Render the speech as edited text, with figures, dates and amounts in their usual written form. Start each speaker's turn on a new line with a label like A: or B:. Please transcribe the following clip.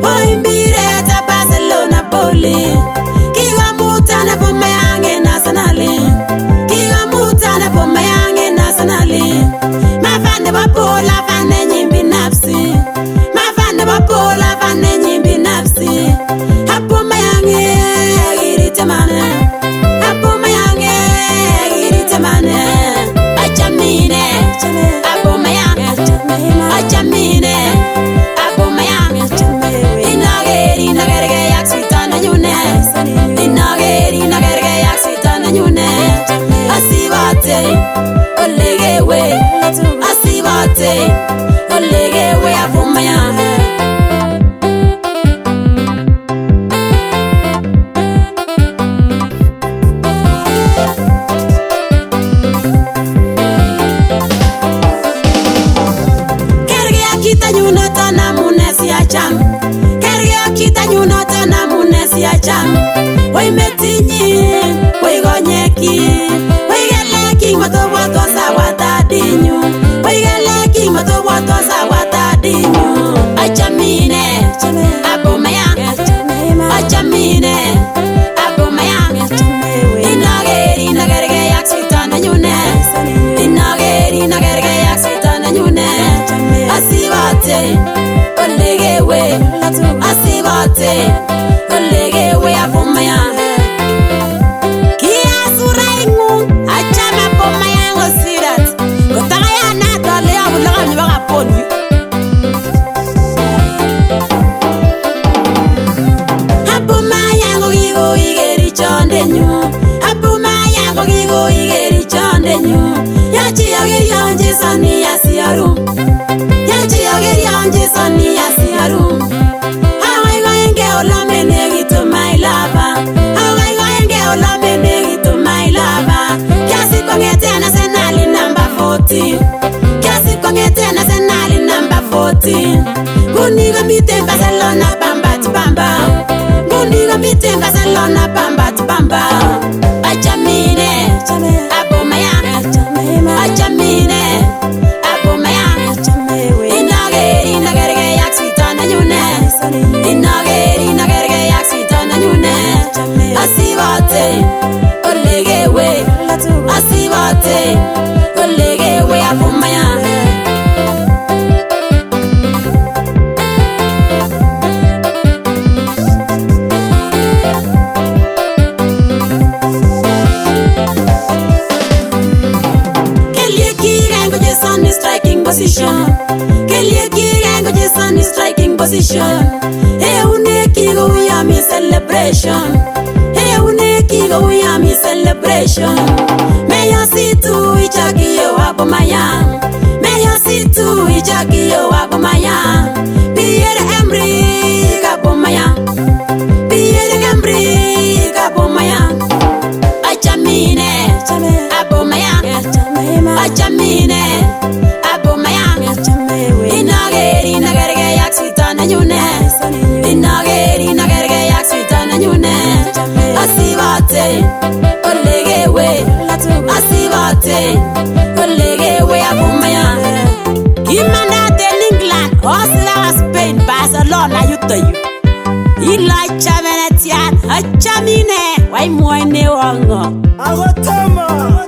A: Oimbire ta Barcelona boli. Kiga mutana po mayange nationally. Kiga mutana po mayange nationally. Mafande bapola fane nyimbi nafsi. Mafande bapola fane nyimbi nafsi. Hapo mayange girite mane. Hapo mayange girite mane. Achamine. Hapo mayange. Achamine. Hapo mayange. Inageri nagerge yak sitana nyune. Inageri nagerge yak sitana nyune. Asibate olegewe. Asibate olegewe hapo mayange. Kita nyunota na munesi acham. Kerge kita nyunota na munesi acham. Wai metinyi, wai gonyeki. Wai geleki matoboto sawata dinyu. Wai geleki matoboto sawata dinyu. Achamine, abo mayang. Achamine, abo mayang. Inageri nagerge yak sitana nyune. Inageri nagerge yak sitana nyune. Asibate olegewe. Asibate olegewe hapo mayange. Kia suraingu achama po mayango sirat. Kotaka ya natale ya bulaga ni baka poni. Hapo mayango gigo igeri chonde nyu. Hapo mayango gigo igeri chonde nyu. Yachi yageri yanje sani yasiaru. Yachi yageri yanje sani yasiaru. Hawai goenge ola menegi to my lava. Hawai goenge ola menegi to my lava. Kiasi kongete nationally number 40. Kiasi kongete nationally number 40. Guniga mite Barcelona bamba tu bamba. Guniga mite Barcelona bamba tu bamba. Achamine, abo mayange. Achamine, abo mayange. Inageri nagerge yak sitana nyune. Inageri nagerge yak sitana nyune. Asibate olegewe. Asibate olegewe hapo mayange. Position. Striking position. Hey, uneki go ya mi celebration. Hey, uneki go ya mi celebration. May you see to ichaki yo hapo mayange. May you see to ichaki yo hapo mayange. Pierre Emerick hapo mayange. Pierre Emerick hapo mayange. Achamine, hapo mayange. Achamine. Inageri nagerge yak sitana nyune. Inageri nagerge yak sitana nyune. Asibate olegewe. Asibate olegewe hapo mayange. Imandate England, Austria, Spain, Barcelona yuto yu. Ila chamene tian, achamine, wai mwene wango.
B: Agotama.